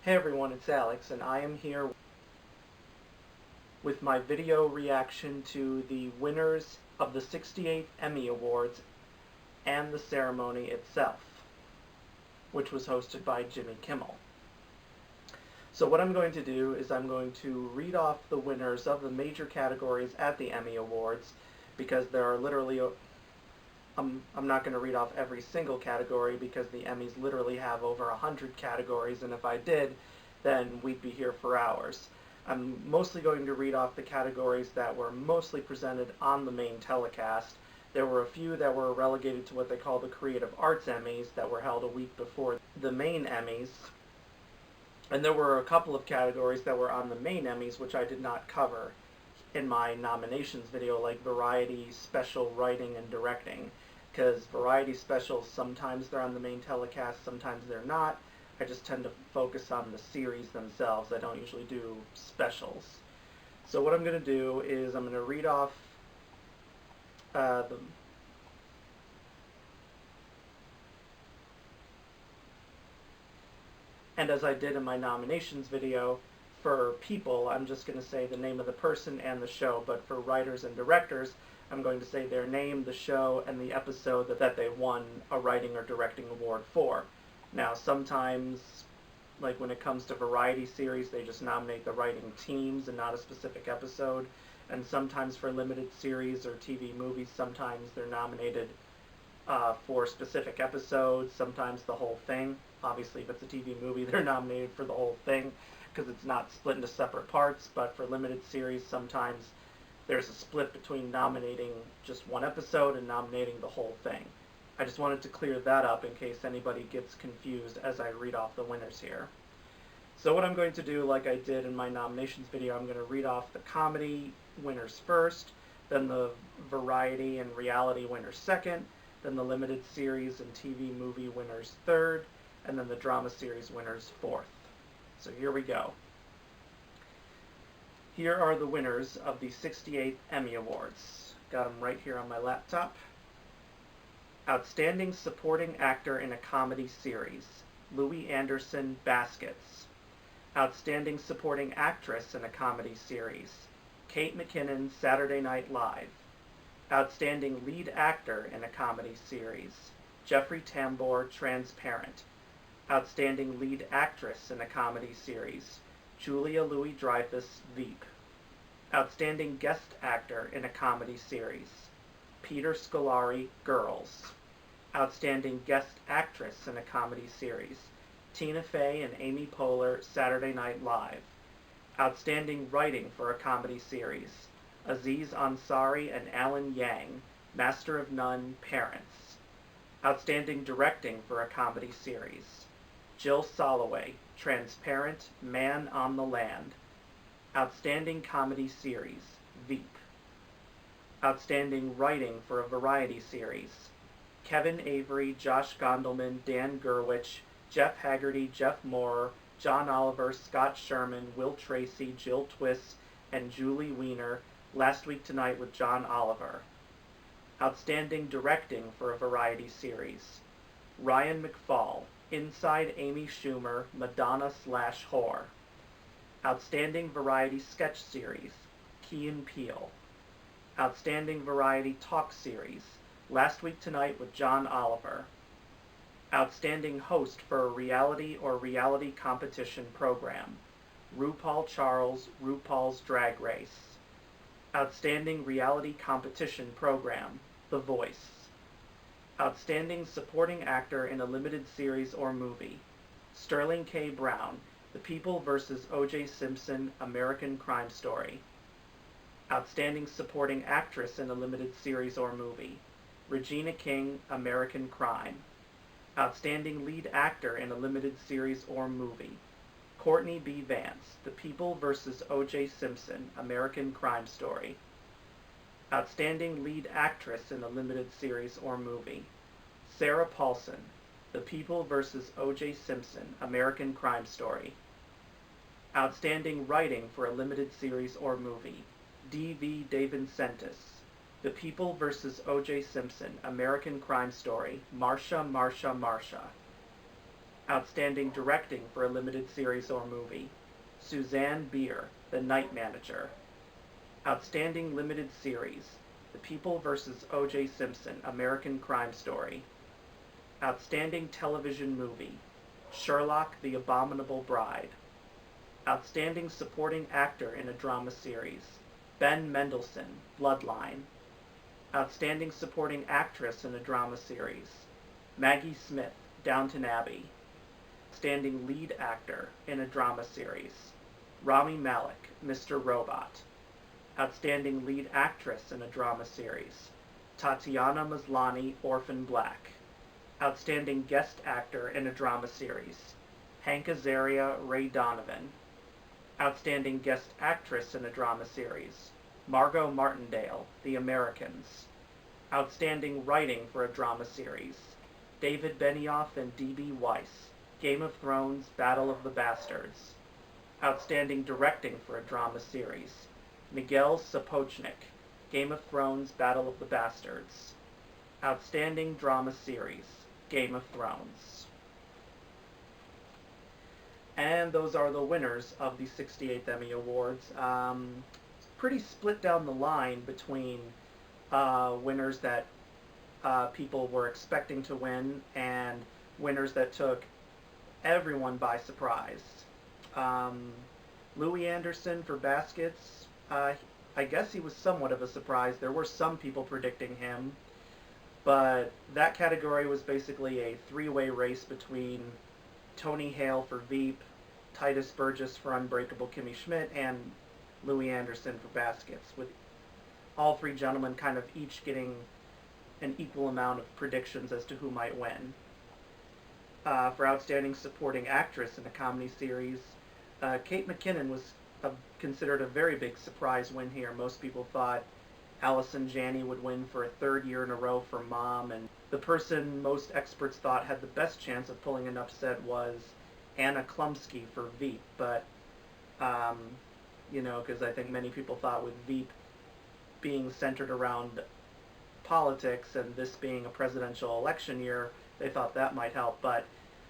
Hey everyone, it's Alex, and I am here with my video reaction to the winners of the 68th Emmy Awards and the ceremony itself, which was hosted by Jimmy Kimmel. So what I'm going to do is I'm going to read off the winners of the major categories at the Emmy Awards, because there are literally I'm not going to read off every single category because the Emmys literally have over 100 categories, and if I did, then we'd be here for hours. I'm mostly going to read off the categories that were mostly presented on the main telecast. There were a few that were relegated to what they call the Creative Arts Emmys that were held a week before the main Emmys. And there were a couple of categories that were on the main Emmys which I did not cover in my nominations video, like Variety, Special Writing, and Directing. Because Variety Specials, sometimes they're on the main telecast, sometimes they're not. I just tend to focus on the series themselves. I don't usually do specials. So what I'm going to do is I'm going to read off and as I did in my nominations video, for people, I'm just going to say the name of the person and the show, but for writers and directors, I'm going to say their name, the show, and the episode that they won a writing or directing award for. Now, sometimes, like when it comes to variety series, they just nominate the writing teams and not a specific episode. And sometimes for limited series or TV movies, sometimes they're nominated for specific episodes, sometimes the whole thing. Obviously, if it's a TV movie, they're nominated for the whole thing because it's not split into separate parts. But for limited series, sometimes there's a split between nominating just one episode and nominating the whole thing. I just wanted to clear that up in case anybody gets confused as I read off the winners here. So what I'm going to do, like I did in my nominations video, I'm going to read off the comedy winners first, then the variety and reality winners second, then the limited series and TV movie winners third, and then the drama series winners fourth. So here we go. Here are the winners of the 68th Emmy Awards. Got them right here on my laptop. Outstanding Supporting Actor in a Comedy Series, Louis Anderson, Baskets. Outstanding Supporting Actress in a Comedy Series, Kate McKinnon, Saturday Night Live. Outstanding Lead Actor in a Comedy Series, Jeffrey Tambor, Transparent. Outstanding Lead Actress in a Comedy Series, Julia Louis-Dreyfus, Veep. Outstanding Guest Actor in a Comedy Series, Peter Scolari, Girls. Outstanding Guest Actress in a Comedy Series, Tina Fey and Amy Poehler, Saturday Night Live. Outstanding Writing for a Comedy Series, Aziz Ansari and Alan Yang, Master of None, Parents. Outstanding Directing for a Comedy Series, Jill Soloway, Transparent, Man on the Land. Outstanding Comedy Series, Veep. Outstanding Writing for a Variety Series, Kevin Avery, Josh Gondelman, Dan Gerwich, Jeff Haggerty, Jeff Moore, John Oliver, Scott Sherman, Will Tracy, Jill Twiss, and Julie Weiner, Last Week Tonight with John Oliver. Outstanding Directing for a Variety Series, Ryan McFall, Inside Amy Schumer, Madonna/Whore. Outstanding Variety Sketch Series, Key and Peele. Outstanding Variety Talk Series, Last Week Tonight with John Oliver. Outstanding Host for a Reality or Reality Competition Program, RuPaul Charles, RuPaul's Drag Race. Outstanding Reality Competition Program, The Voice. Outstanding Supporting Actor in a Limited Series or Movie, Sterling K. Brown, The People vs. O.J. Simpson, American Crime Story. Outstanding Supporting Actress in a Limited Series or Movie, Regina King, American Crime. Outstanding Lead Actor in a Limited Series or Movie, Courtney B. Vance, The People vs. O.J. Simpson, American Crime Story. Outstanding Lead Actress in a Limited Series or Movie, Sarah Paulson, The People vs. O.J. Simpson, American Crime Story. Outstanding Writing for a Limited Series or Movie, D.V. DeVincentis, The People vs. O.J. Simpson, American Crime Story, Marsha, Marsha, Marsha. Outstanding Directing for a Limited Series or Movie, Suzanne Bier, The Night Manager. Outstanding Limited Series, The People vs. O.J. Simpson, American Crime Story. Outstanding Television Movie, Sherlock, The Abominable Bride. Outstanding Supporting Actor in a Drama Series, Ben Mendelsohn, Bloodline. Outstanding Supporting Actress in a Drama Series, Maggie Smith, Downton Abbey. Outstanding Lead Actor in a Drama Series, Rami Malek, Mr. Robot. Outstanding Lead Actress in a Drama Series, Tatiana Maslany, Orphan Black. Outstanding Guest Actor in a Drama Series, Hank Azaria, Ray Donovan. Outstanding Guest Actress in a Drama Series, Margot Martindale, The Americans. Outstanding Writing for a Drama Series, David Benioff and D.B. Weiss, Game of Thrones, Battle of the Bastards. Outstanding Directing for a Drama Series, Miguel Sapochnik, Game of Thrones, Battle of the Bastards. Outstanding Drama Series, Game of Thrones. And those are the winners of the 68th Emmy Awards. Pretty split down the line between winners that people were expecting to win and winners that took everyone by surprise. Louis Anderson for Baskets, I guess he was somewhat of a surprise. There were some people predicting him, but that category was basically a three-way race between Tony Hale for Veep, Titus Burgess for Unbreakable Kimmy Schmidt, and Louis Anderson for Baskets, with all three gentlemen kind of each getting an equal amount of predictions as to who might win. For Outstanding Supporting Actress in a Comedy Series, Kate McKinnon was considered a very big surprise win here. Most people thought Allison Janney would win for a third year in a row for Mom, and the person most experts thought had the best chance of pulling an upset was Anna Klumsky for Veep, but because I think many people thought with Veep being centered around politics and this being a presidential election year, they thought that might help. But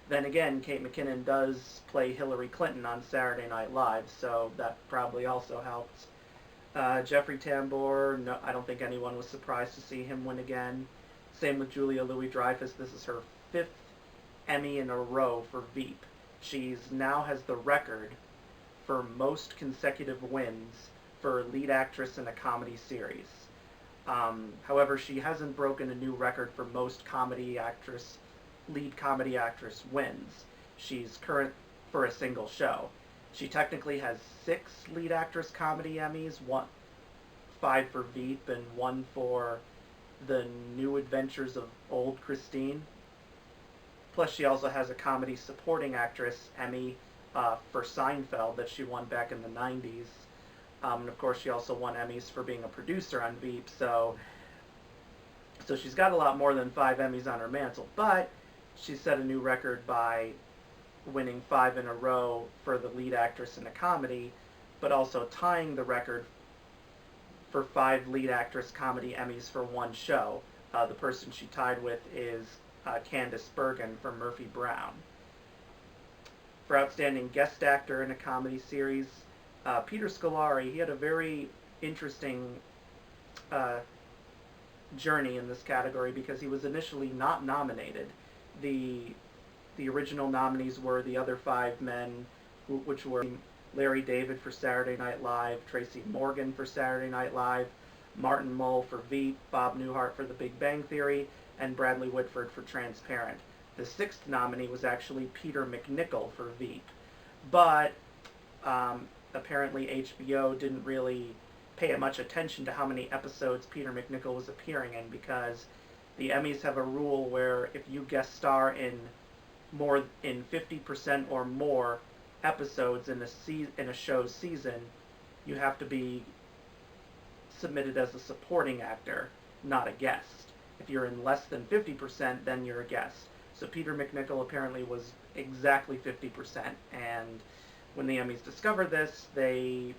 then again, Kate McKinnon does play Hillary Clinton on Saturday Night Live, so that probably also helped. Jeffrey Tambor, no, I don't think anyone was surprised to see him win again. Same with Julia Louis-Dreyfus. This is her 5th Emmy in a row for Veep. She's now has the record for most consecutive wins for lead actress in a comedy series. However, she hasn't broken a new record for most lead comedy actress wins. She's current for a single show. She technically has 6 lead actress comedy Emmys, 5 for Veep and 1 for The New Adventures of Old Christine. Plus, she also has a comedy supporting actress Emmy for Seinfeld that she won back in the 90s. And of course, she also won Emmys for being a producer on Veep. So she's got a lot more than 5 Emmys on her mantle. But she set a new record by winning 5 in a row for the lead actress in a comedy, but also tying the record for 5 lead actress comedy Emmys for one show. The person she tied with is Candice Bergen for Murphy Brown. For Outstanding Guest Actor in a Comedy Series, Peter Scolari, he had a very interesting journey in this category because he was initially not nominated. The original nominees were the other 5 men, which were Larry David for Saturday Night Live, Tracy Morgan for Saturday Night Live, Martin Mull for Veep, Bob Newhart for The Big Bang Theory, and Bradley Whitford for Transparent. The 6th nominee was actually Peter McNichol for Veep, but apparently HBO didn't really pay much attention to how many episodes Peter McNichol was appearing in, because the Emmys have a rule where if you guest star in 50% or more episodes in a show's season, you have to be submitted as a supporting actor, not a guest. If you're in less than 50%, then you're a guest. So Peter McNichol apparently was exactly 50%, and when the Emmys discovered this, they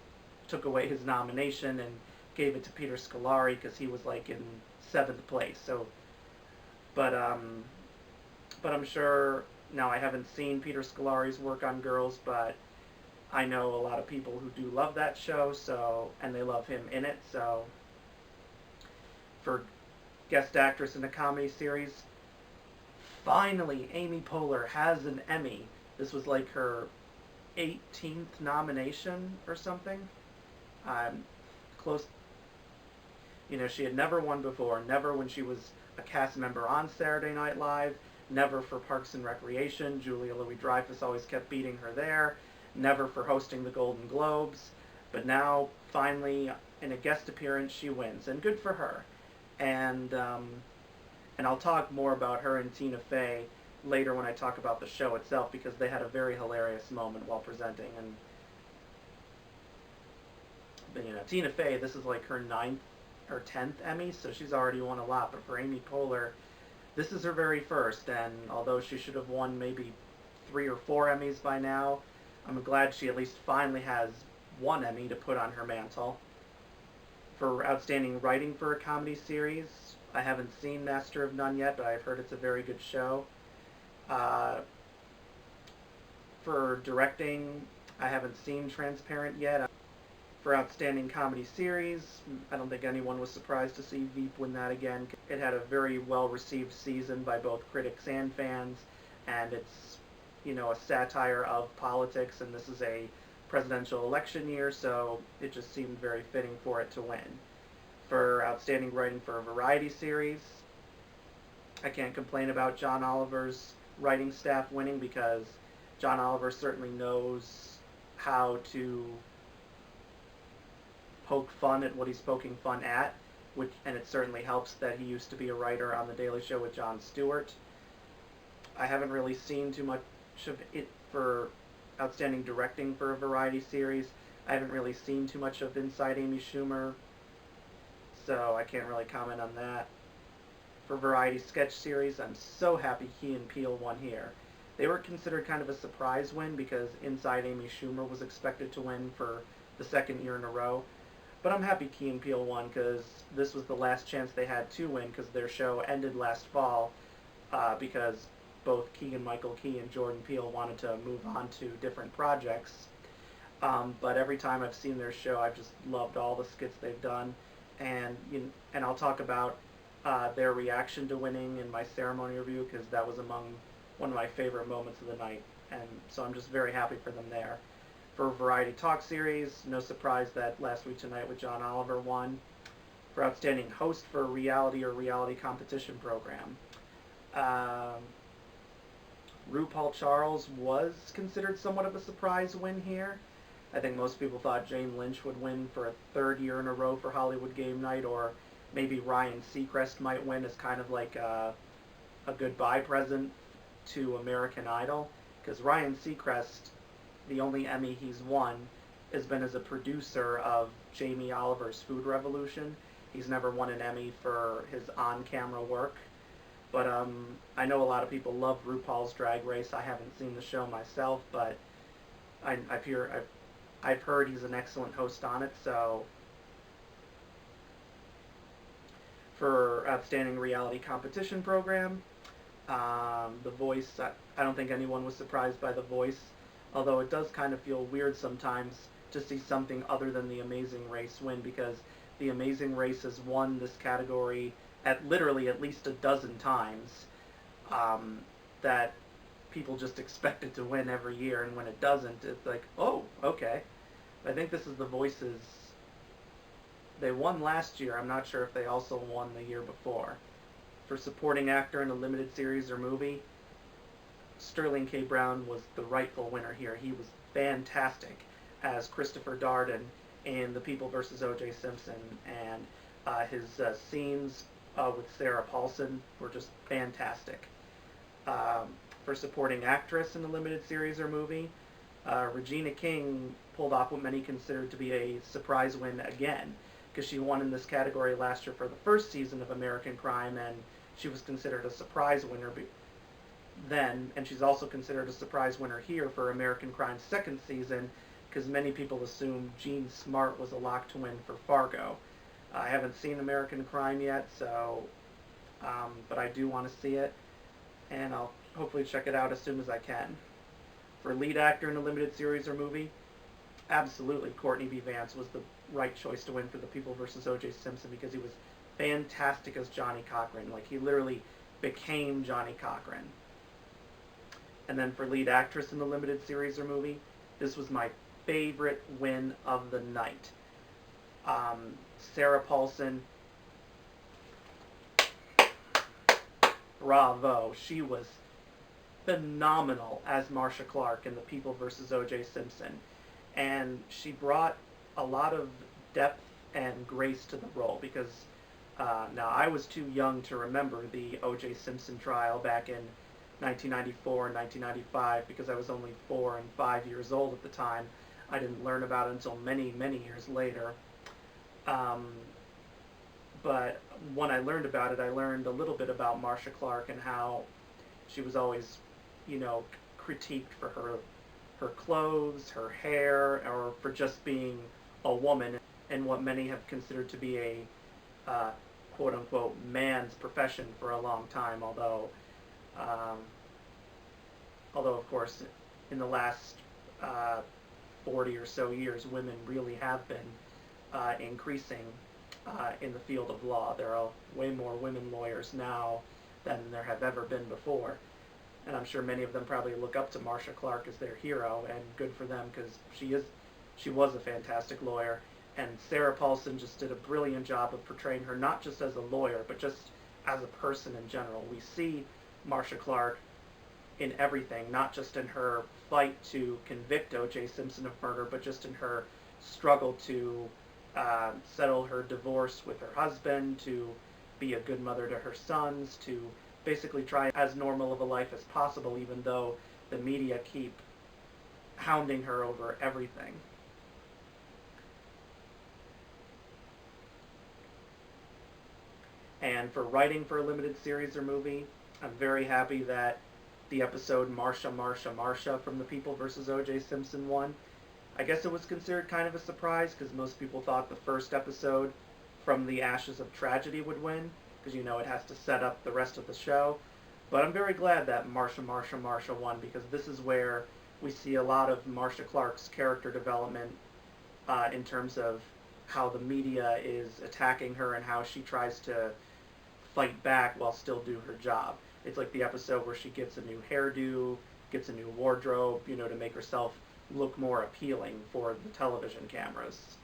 took away his nomination and gave it to Peter Scolari because he was like in 7th place. So, but I'm sure Now, I haven't seen Peter Scolari's work on Girls, but I know a lot of people who do love that show, so, and they love him in it, so for guest actress in a comedy series, finally Amy Poehler has an Emmy. This was like her 18th nomination or something. Close. You know, she had never won before, never when she was a cast member on Saturday Night Live, never for Parks and Recreation. Julia Louis-Dreyfus always kept beating her there, never for hosting the Golden Globes, but now, finally, in a guest appearance, she wins, and good for her. And I'll talk more about her and Tina Fey later when I talk about the show itself, because they had a very hilarious moment while presenting. And but, you know, Tina Fey, this is like her 9th or 10th Emmy, so she's already won a lot. But for Amy Poehler, this is her very first, and although she should have won maybe 3 or 4 Emmys by now, I'm glad she at least finally has one Emmy to put on her mantle. For Outstanding Writing for a Comedy Series, I haven't seen Master of None yet, but I've heard it's a very good show. For Directing, I haven't seen Transparent yet. For Outstanding Comedy Series, I don't think anyone was surprised to see Veep win that again. It had a very well-received season by both critics and fans, and it's, you know, a satire of politics, and this is a presidential election year, so it just seemed very fitting for it to win. For Outstanding Writing for a Variety Series, I can't complain about John Oliver's writing staff winning, because John Oliver certainly knows how to poke fun at what he's poking fun at, and it certainly helps that he used to be a writer on The Daily Show with Jon Stewart. I haven't really seen too much of it. For Outstanding Directing for a Variety Series, I haven't really seen too much of Inside Amy Schumer, so I can't really comment on that. For Variety Sketch Series, I'm so happy Key and Peele won here. They were considered kind of a surprise win because Inside Amy Schumer was expected to win for the 2nd year in a row. But I'm happy Key and Peele won, because this was the last chance they had to win, because their show ended last fall because both Keegan-Michael Key and Jordan Peele wanted to move on to different projects. But every time I've seen their show, I've just loved all the skits they've done. And I'll talk about their reaction to winning in my ceremony review, because that was among one of my favorite moments of the night. And so I'm just very happy for them there. For Variety Talk Series, no surprise that Last Week Tonight with John Oliver won. For Outstanding Host for a Reality or Reality Competition Program, RuPaul Charles was considered somewhat of a surprise win here. I think most people thought Jane Lynch would win for a 3rd year in a row for Hollywood Game Night, or maybe Ryan Seacrest might win as kind of like a goodbye present to American Idol, because Ryan Seacrest, the only Emmy he's won has been as a producer of Jamie Oliver's Food Revolution. He's never won an Emmy for his on-camera work. But I know a lot of people love RuPaul's Drag Race. I haven't seen the show myself, but I've heard he's an excellent host on it. So for Outstanding Reality Competition Program, The Voice, I don't think anyone was surprised by The Voice, although it does kind of feel weird sometimes to see something other than The Amazing Race win, because The Amazing Race has won this category at literally at least a dozen times, that people just expect it to win every year, and when it doesn't, it's like, oh, okay. I think this is The Voice's. They won last year. I'm not sure if they also won the year before. For Supporting Actor in a Limited Series or Movie, Sterling K. Brown was the rightful winner here. He was fantastic as Christopher Darden in The People vs. O.J. Simpson, and his scenes with Sarah Paulson were just fantastic. For Supporting Actress in a Limited Series or Movie, Regina King pulled off what many considered to be a surprise win again, because she won in this category last year for the first season of American Crime, and she was considered a surprise winner then, and she's also considered a surprise winner here for American Crime's 2nd season, because many people assumed Jean Smart was a lock to win for Fargo. I haven't seen American Crime yet, so but I do want to see it, and I'll hopefully check it out as soon as I can. For lead actor in a limited series or movie, absolutely Courtney B. Vance was the right choice to win for The People vs. O.J. Simpson because he was fantastic as Johnny Cochran. Like, he literally became Johnny Cochran. And then for lead actress in the limited series or movie, this was my favorite win of the night. Sarah Paulson, bravo. She was phenomenal as Marcia Clark in The People vs. O.J. Simpson. And she brought a lot of depth and grace to the role because now I was too young to remember the O.J. Simpson trial back in 1994 and 1995 because I was only 4 and 5 years old at the time. I didn't learn about it until many, many years later. But when I learned about it, I learned a little bit about Marcia Clark and how she was always, critiqued for her clothes, her hair, or for just being a woman in what many have considered to be a quote-unquote man's profession for a long time, although of course in the last 40 or so years women really have been increasing in the field of law. There are way more women lawyers now than there have ever been before. And I'm sure many of them probably look up to Marcia Clark as their hero, and good for them because she was a fantastic lawyer. And Sarah Paulson just did a brilliant job of portraying her not just as a lawyer, but just as a person in general. We see Marcia Clark in everything, not just in her fight to convict O.J. Simpson of murder, but just in her struggle to settle her divorce with her husband, to be a good mother to her sons, to basically try as normal of a life as possible, even though the media keep hounding her over everything. And for writing for a limited series or movie, I'm very happy that the episode Marsha, Marsha, Marsha from The People vs. O.J. Simpson won. I guess it was considered kind of a surprise because most people thought the first episode From the Ashes of Tragedy would win because, it has to set up the rest of the show. But I'm very glad that Marsha, Marsha, Marsha won because this is where we see a lot of Marcia Clark's character development in terms of how the media is attacking her and how she tries to fight back while still do her job. It's like the episode where she gets a new hairdo, gets a new wardrobe, to make herself look more appealing for the television cameras.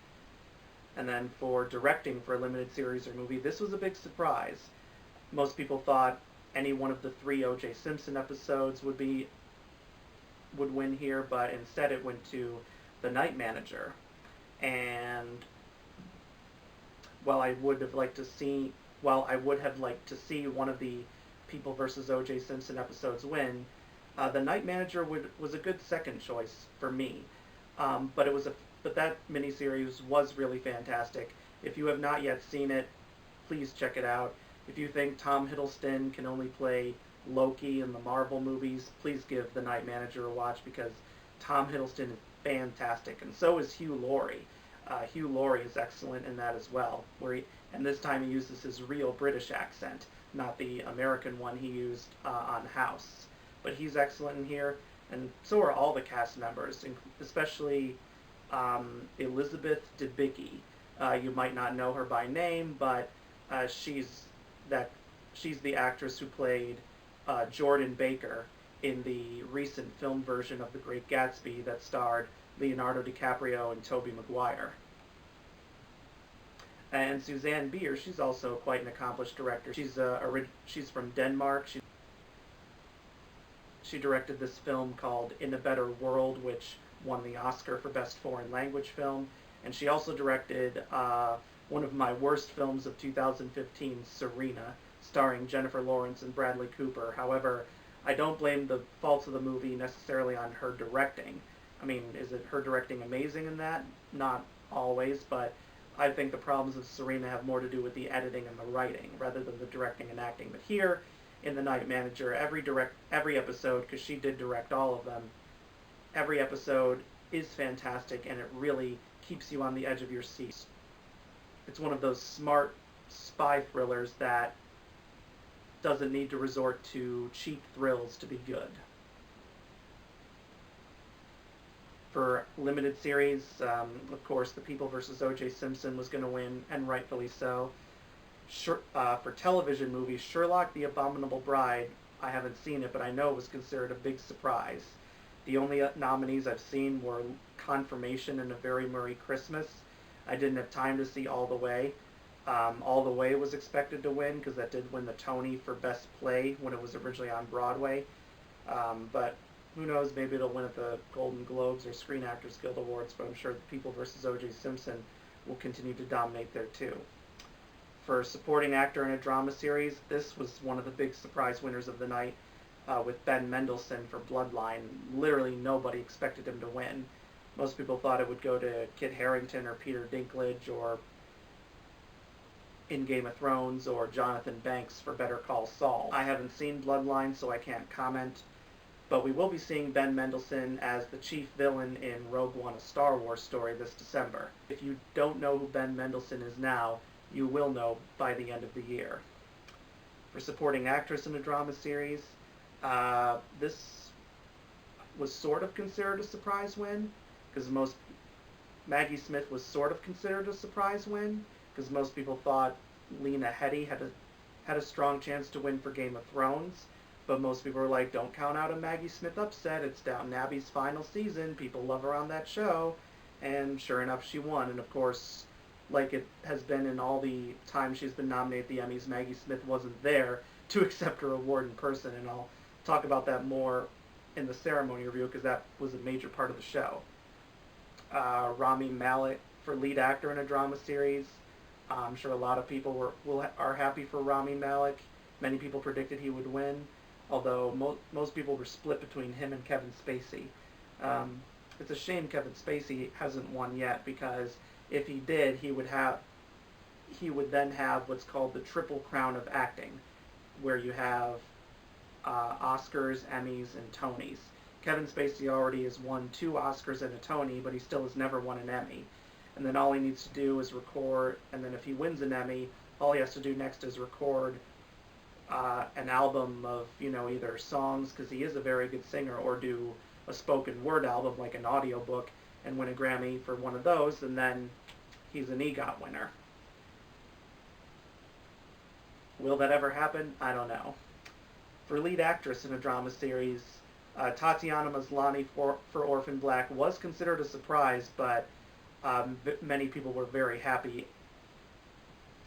And then for directing for a limited series or movie, this was a big surprise. Most people thought any one of the 3 O.J. Simpson episodes would win here, but instead it went to The Night Manager. And while I would have liked to see one of the People vs. O.J. Simpson episodes win, The Night Manager was a good second choice for me. But that miniseries was really fantastic. If you have not yet seen it, please check it out. If you think Tom Hiddleston can only play Loki in the Marvel movies, please give The Night Manager a watch because Tom Hiddleston is fantastic, and so is Hugh Laurie. Hugh Laurie is excellent in that as well, and this time he uses his real British accent, not the American one he used on House. But he's excellent in here, and so are all the cast members, especially Elizabeth Debicki. You might not know her by name, but she's the actress who played Jordan Baker in the recent film version of The Great Gatsby that starred Leonardo DiCaprio and Tobey Maguire. And Suzanne Bier, she's also quite an accomplished director. She's from Denmark. She directed this film called In a Better World, which won the Oscar for Best Foreign Language Film. And she also directed one of my worst films of 2015, Serena, starring Jennifer Lawrence and Bradley Cooper. However, I don't blame the faults of the movie necessarily on her directing. I mean, is it her directing amazing in that? Not always, but I think the problems of Serena have more to do with the editing and the writing rather than the directing and acting. But here, in The Night Manager, every episode, because she did direct all of them, every episode is fantastic and it really keeps you on the edge of your seat. It's one of those smart spy thrillers that doesn't need to resort to cheap thrills to be good. For limited series, of course, The People vs. O.J. Simpson was going to win, and rightfully so. For television movies, Sherlock the Abominable Bride, I haven't seen it, but I know it was considered a big surprise. The only nominees I've seen were Confirmation and A Very Merry Christmas. I didn't have time to see All the Way. All the Way was expected to win because that did win the Tony for Best Play when it was originally on Broadway. But who knows, maybe it'll win at the Golden Globes or Screen Actors Guild Awards, but I'm sure The People vs. O.J. Simpson will continue to dominate there too. For supporting actor in a drama series, this was one of the big surprise winners of the night with Ben Mendelsohn for Bloodline. Literally nobody expected him to win. Most people thought it would go to Kit Harington or Peter Dinklage or in Game of Thrones or Jonathan Banks for Better Call Saul. I haven't seen Bloodline, so I can't comment. But we will be seeing Ben Mendelsohn as the chief villain in Rogue One, a Star Wars story this December. If you don't know who Ben Mendelsohn is now, you will know by the end of the year. For supporting actress in a drama series, this was sort of considered a surprise win, because Maggie Smith was sort of considered a surprise win, because most people thought Lena Headey had a strong chance to win for Game of Thrones. But most people were like, don't count out a Maggie Smith upset. It's Downton Abbey's final season. People love her on that show. And sure enough, she won. And of course, like it has been in all the times she's been nominated at the Emmys, Maggie Smith wasn't there to accept her award in person. And I'll talk about that more in the ceremony review because that was a major part of the show. Rami Malek for lead actor in a drama series. I'm sure a lot of people are happy for Rami Malek. Many people predicted he would win, although most people were split between him and Kevin Spacey. It's a shame Kevin Spacey hasn't won yet, because if he did, he would then have what's called the Triple Crown of Acting, where you have Oscars, Emmys, and Tonys. Kevin Spacey already has won 2 Oscars and a Tony, but he still has never won an Emmy. And then all he needs to do is record, and then if he wins an Emmy, all he has to do next is record an album of, either songs, because he is a very good singer, or do a spoken word album like an audiobook and win a Grammy for one of those, and then he's an EGOT winner. Will that ever happen? I don't know. For lead actress in a drama series, Tatiana Maslany for Orphan Black was considered a surprise, but many people were very happy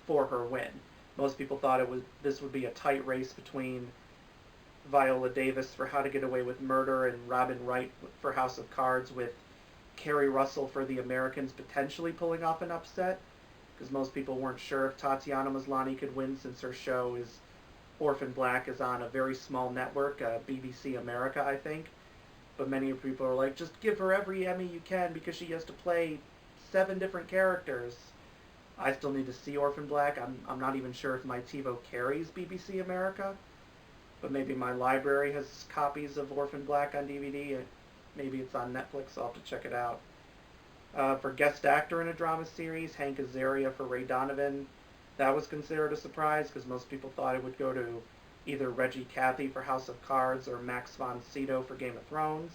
for her win. Most people thought this would be a tight race between Viola Davis for How to Get Away with Murder and Robin Wright for House of Cards, with Kerry Russell for The Americans potentially pulling off an upset, because most people weren't sure if Tatiana Maslany could win, since her show Orphan Black is on a very small network, BBC America, I think. But many people are like, just give her every Emmy you can because she has to play 7 different characters. I still need to see Orphan Black. I'm not even sure if my TiVo carries BBC America, but maybe my library has copies of Orphan Black on DVD. Maybe it's on Netflix. I'll have to check it out. For guest actor in a drama series, Hank Azaria for Ray Donovan. That was considered a surprise because most people thought it would go to either Reggie Cathy for House of Cards or Max von Sydow for Game of Thrones.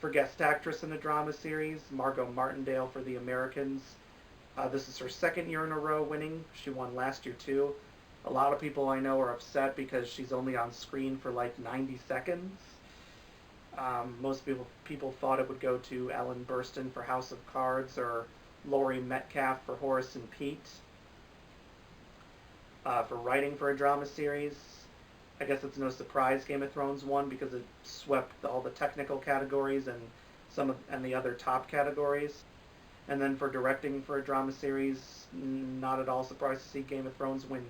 For guest actress in a drama series, Margot Martindale for The Americans. This is her 2nd year in a row winning. She won last year too. A lot of people I know are upset because she's only on screen for like 90 seconds. Most people thought it would go to Ellen Burstyn for House of Cards or Laurie Metcalf for Horace and Pete. For writing for a drama series, I guess it's no surprise Game of Thrones won because it swept all the technical categories and the other top categories. And then for directing for a drama series, not at all surprised to see Game of Thrones win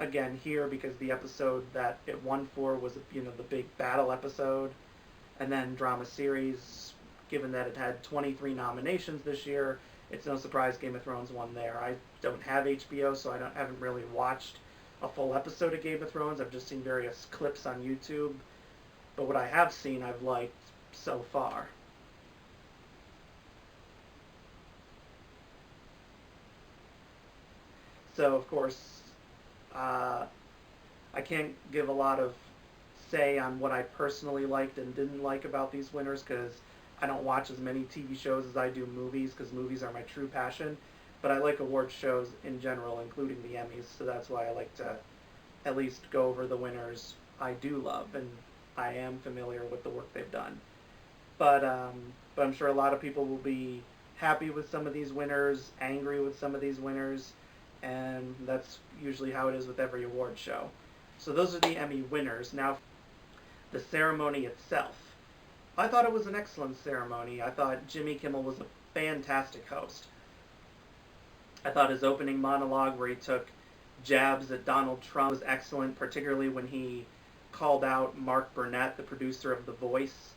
again here, because the episode that it won for was the big battle episode. And then drama series, given that it had 23 nominations this year, it's no surprise Game of Thrones won there. I don't have HBO, so I haven't really watched a full episode of Game of Thrones. I've just seen various clips on YouTube. But what I have seen, I've liked so far. So, of course, I can't give a lot of say on what I personally liked and didn't like about these winners because I don't watch as many TV shows as I do movies because movies are my true passion. But I like award shows in general, including the Emmys, so that's why I like to at least go over the winners I do love, and I am familiar with the work they've done. But but I'm sure a lot of people will be happy with some of these winners, angry with some of these winners, and that's usually how it is with every award show. So those are the Emmy winners. Now, the ceremony itself. I thought it was an excellent ceremony. I thought Jimmy Kimmel was a fantastic host. I thought his opening monologue where he took jabs at Donald Trump was excellent, particularly when he called out Mark Burnett, the producer of The Voice,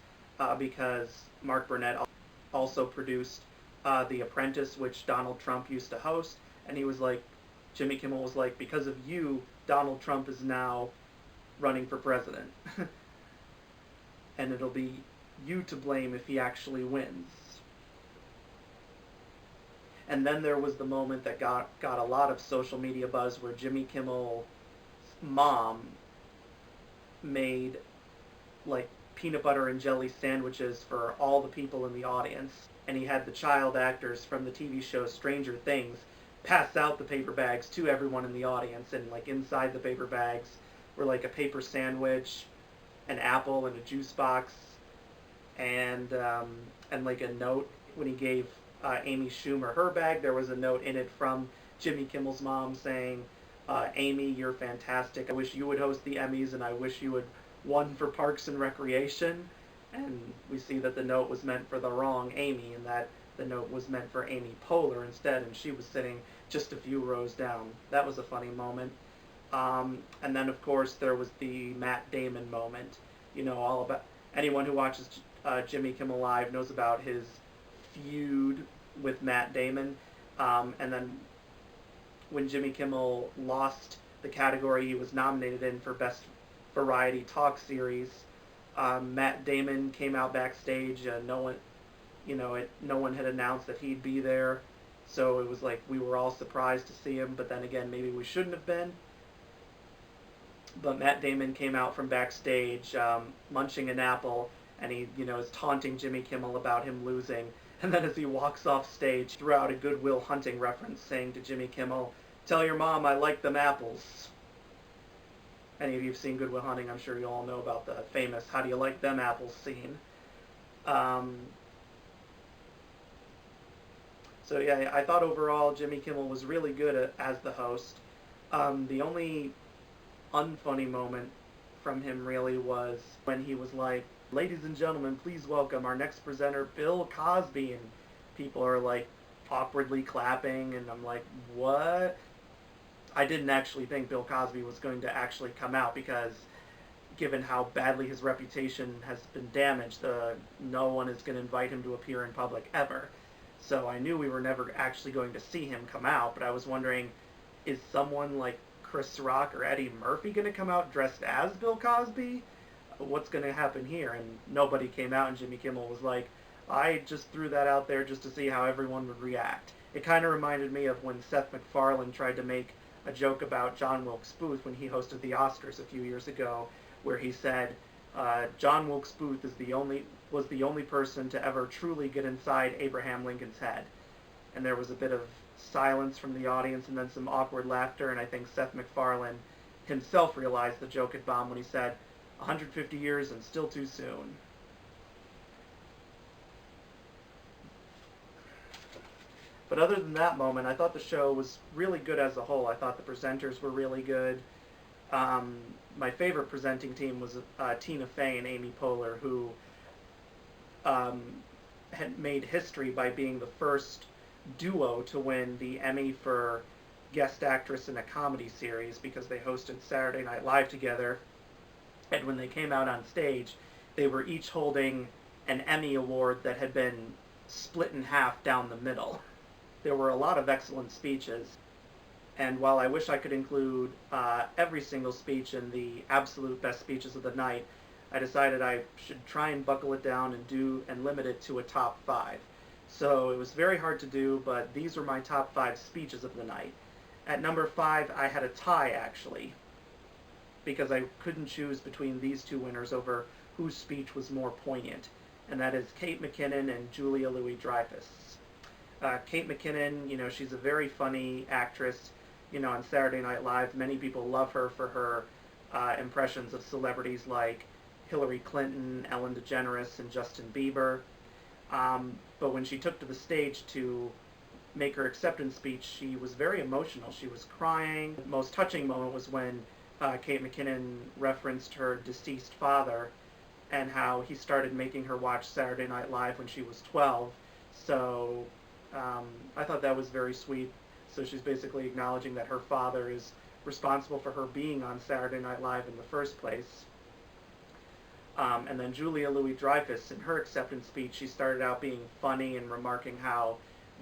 because Mark Burnett also produced The Apprentice, which Donald Trump used to host, and he was like, Jimmy Kimmel was like, because of you, Donald Trump is now running for president. And it'll be you to blame if he actually wins. And then there was the moment that got a lot of social media buzz where Jimmy Kimmel's mom made like peanut butter and jelly sandwiches for all the people in the audience. And he had the child actors from the TV show Stranger Things pass out the paper bags to everyone in the audience. And like inside the paper bags were like a paper sandwich, an apple, and a juice box, and like a note when he gave Amy Schumer her bag. There was a note in it from Jimmy Kimmel's mom saying, Amy, you're fantastic. I wish you would host the Emmys, and I wish you would won for Parks and Recreation. And we see that the note was meant for the wrong Amy, and that the note was meant for Amy Poehler instead, and she was sitting just a few rows down. That was a funny moment. And then, of course, there was the Matt Damon moment. You know, all about anyone who watches Jimmy Kimmel Live knows about his feud with Matt Damon. And then when Jimmy Kimmel lost the category he was nominated in for Best Variety Talk Series, Matt Damon came out backstage. No one had announced that he'd be there, so it was like we were all surprised to see him. But then again, maybe we shouldn't have been. But Matt Damon came out from backstage, munching an apple, and he, is taunting Jimmy Kimmel about him losing. And then as he walks off stage, threw out a Good Will Hunting reference, saying to Jimmy Kimmel, "Tell your mom I like them apples." Any of you have seen Good Will Hunting, I'm sure you all know about the famous "How do you like them apples" scene. So yeah, I thought overall Jimmy Kimmel was really good as the host. The only unfunny moment from him really was when he was like, "Ladies and gentlemen, please welcome our next presenter, Bill Cosby," and people are like awkwardly clapping, and I'm like, what? I didn't actually think Bill Cosby was going to actually come out because given how badly his reputation has been damaged, no one is going to invite him to appear in public ever. So I knew we were never actually going to see him come out, but I was wondering, is someone like Chris Rock or Eddie Murphy going to come out dressed as Bill Cosby? What's going to happen here? And nobody came out, and Jimmy Kimmel was like, I just threw that out there just to see how everyone would react. It kind of reminded me of when Seth MacFarlane tried to make a joke about John Wilkes Booth when he hosted the Oscars a few years ago, where he said John Wilkes Booth was the only person to ever truly get inside Abraham Lincoln's head. And there was a bit of silence from the audience and then some awkward laughter, and I think Seth MacFarlane himself realized the joke had bombed when he said, 150 years and still too soon. But other than that moment, I thought the show was really good as a whole. I thought the presenters were really good. My favorite presenting team was Tina Fey and Amy Poehler, who had made history by being the first duo to win the Emmy for Guest Actress in a Comedy Series because they hosted Saturday Night Live together. And when they came out on stage, they were each holding an Emmy Award that had been split in half down the middle. There were a lot of excellent speeches, and while I wish I could include every single speech in the absolute best speeches of the night, I decided I should try and buckle it down and limit it to a top 5. So it was very hard to do, but these were my top 5 speeches of the night. At number 5, I had a tie, actually. because I couldn't choose between these two winners over whose speech was more poignant, and that is Kate McKinnon and Julia Louis-Dreyfus. Kate McKinnon, she's a very funny actress. On Saturday Night Live, many people love her for her impressions of celebrities like Hillary Clinton, Ellen DeGeneres, and Justin Bieber. But when she took to the stage to make her acceptance speech, she was very emotional. She was crying. The most touching moment was when Kate McKinnon referenced her deceased father and how he started making her watch Saturday Night Live when she was 12. So I thought that was very sweet. So she's basically acknowledging that her father is responsible for her being on Saturday Night Live in the first place. And then Julia Louis-Dreyfus, in her acceptance speech, she started out being funny and remarking how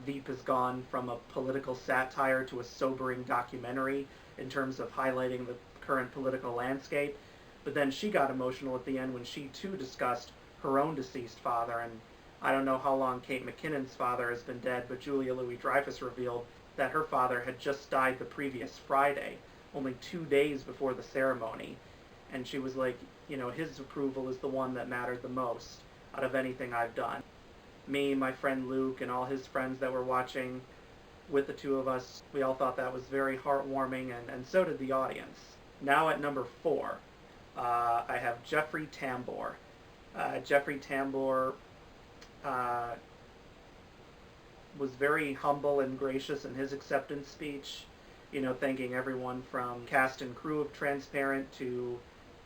Veep has gone from a political satire to a sobering documentary in terms of highlighting the current political landscape. But then she got emotional at the end when she too discussed her own deceased father. And I don't know how long Kate McKinnon's father has been dead, but Julia Louis-Dreyfus revealed that her father had just died the previous Friday, only 2 days before the ceremony. And she was like, his approval is the one that mattered the most out of anything I've done. Me, my friend Luke, and all his friends that were watching with the two of us, we all thought that was very heartwarming, and so did the audience. Now at number 4, I have Jeffrey Tambor. Jeffrey Tambor was very humble and gracious in his acceptance speech, thanking everyone from cast and crew of Transparent to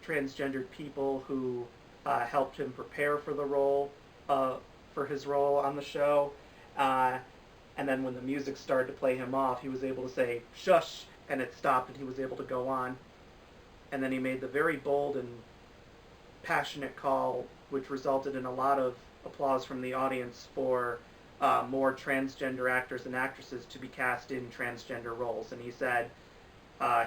transgendered people who helped him prepare for the role, for his role on the show. And then when the music started to play him off, he was able to say, "Shush," and it stopped and he was able to go on. And then he made the very bold and passionate call, which resulted in a lot of applause from the audience for more transgender actors and actresses to be cast in transgender roles. And he said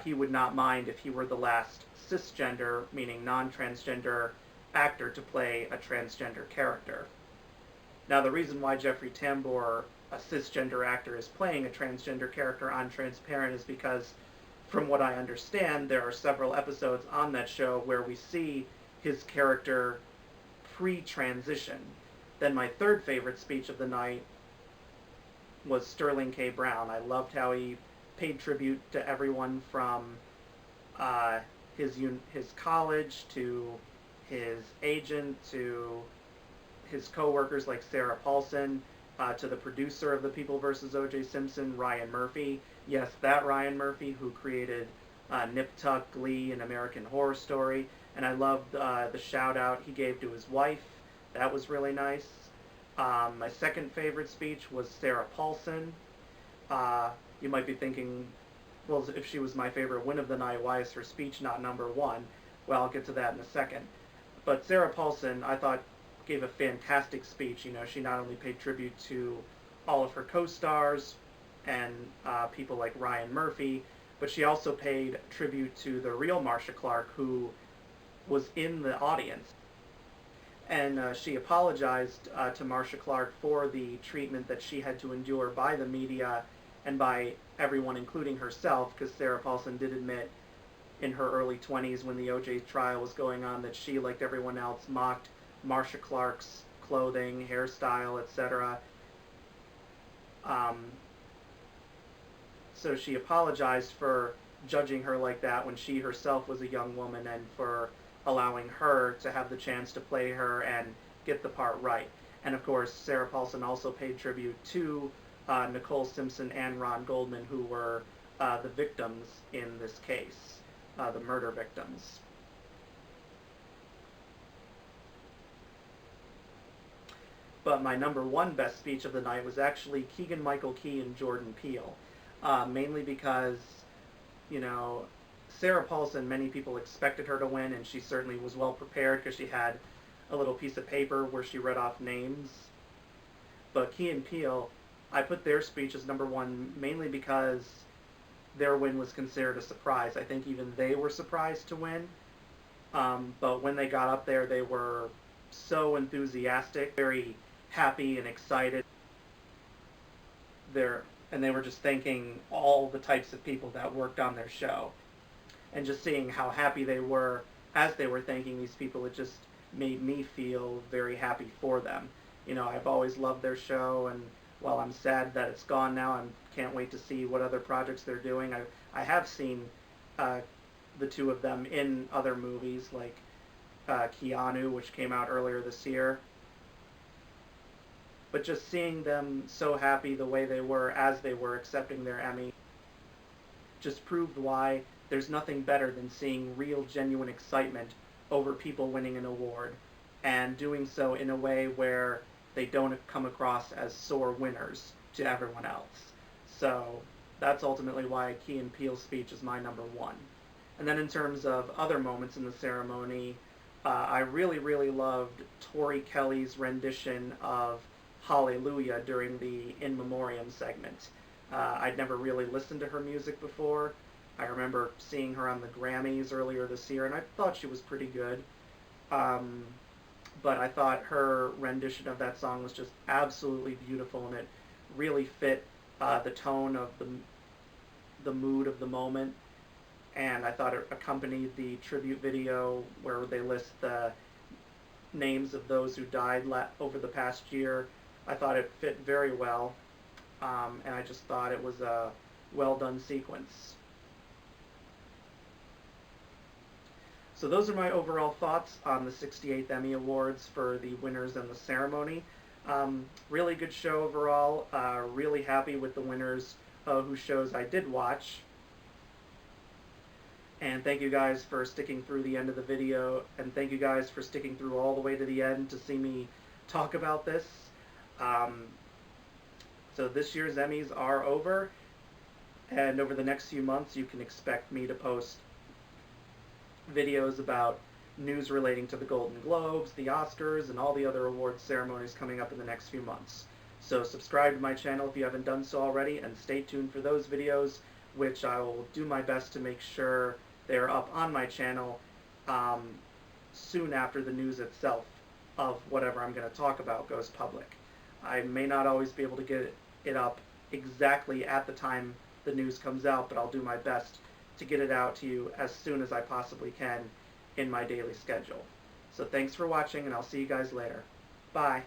he would not mind if he were the last cisgender, meaning non-transgender, actor to play a transgender character. Now, the reason why Jeffrey Tambor, a cisgender actor, is playing a transgender character on Transparent is because, from what I understand, there are several episodes on that show where we see his character pre-transition. Then my third favorite speech of the night was Sterling K. Brown. I loved how he paid tribute to everyone from his college to his agent to his co-workers like Sarah Paulson, to the producer of The People vs. O.J. Simpson, Ryan Murphy. Yes, that Ryan Murphy who created Nip Tuck, Glee, and American Horror Story. And I loved the shout-out he gave to his wife. That was really nice. My second favorite speech was Sarah Paulson. You might be thinking, well, if she was my favorite win of the night, why is her speech not number 1? Well, I'll get to that in a second. But Sarah Paulson, I thought, gave a fantastic speech. She not only paid tribute to all of her co-stars and people like Ryan Murphy, but she also paid tribute to the real Marcia Clark, who was in the audience. And she apologized to Marcia Clark for the treatment that she had to endure by the media and by everyone, including herself, because Sarah Paulson did admit in her early 20s when the O.J. trial was going on that she, like everyone else, mocked Marcia Clark's clothing, hairstyle, etc. So she apologized for judging her like that when she herself was a young woman, and for allowing her to have the chance to play her and get the part right. And of course, Sarah Paulson also paid tribute to Nicole Simpson and Ron Goldman, who were the victims in this case, the murder victims. But my number 1 best speech of the night was actually Keegan-Michael Key and Jordan Peele, mainly because, Sarah Paulson, many people expected her to win, and she certainly was well prepared because she had a little piece of paper where she read off names. But Key and Peele, I put their speech as number 1 mainly because their win was considered a surprise. I think even they were surprised to win. But when they got up there, they were so enthusiastic, very happy and excited. And they were just thanking all the types of people that worked on their show. and just seeing how happy they were as they were thanking these people, it just made me feel very happy for them. You know, I've always loved their show, and while I'm sad that it's gone now, I can't wait to see what other projects they're doing. I have seen the two of them in other movies, like Keanu, which came out earlier this year. But just seeing them so happy the way they were as they were accepting their Emmy just proved why there's nothing better than seeing real, genuine excitement over people winning an award, and doing so in a way where they don't come across as sore winners to everyone else. So that's ultimately why Key and Peele's speech is my number one. And then in terms of other moments in the ceremony, I really, really loved Tori Kelly's rendition of Hallelujah during the In Memoriam segment. I'd never really listened to her music before. I remember seeing her on the Grammys earlier this year, and I thought she was pretty good. But I thought her rendition of that song was just absolutely beautiful, and it really fit the tone of the mood of the moment. And I thought it accompanied the tribute video where they list the names of those who died over the past year. I thought it fit very well, and I just thought it was a well-done sequence. So those are my overall thoughts on the 68th Emmy Awards for the winners and the ceremony. Really good show overall. Really happy with the winners whose shows I did watch. And thank you guys for sticking through the end of the video, and thank you guys for sticking through all the way to the end to see me talk about this. So this year's Emmys are over, and over the next few months you can expect me to post videos about news relating to the Golden Globes, the Oscars, and all the other awards ceremonies coming up in the next few months. So subscribe to my channel if you haven't done so already, and stay tuned for those videos, which I will do my best to make sure they're up on my channel soon after the news itself of whatever I'm going to talk about goes public. I may not always be able to get it up exactly at the time the news comes out, but I'll do my best to get it out to you as soon as I possibly can in my daily schedule. So thanks for watching, and I'll see you guys later. Bye.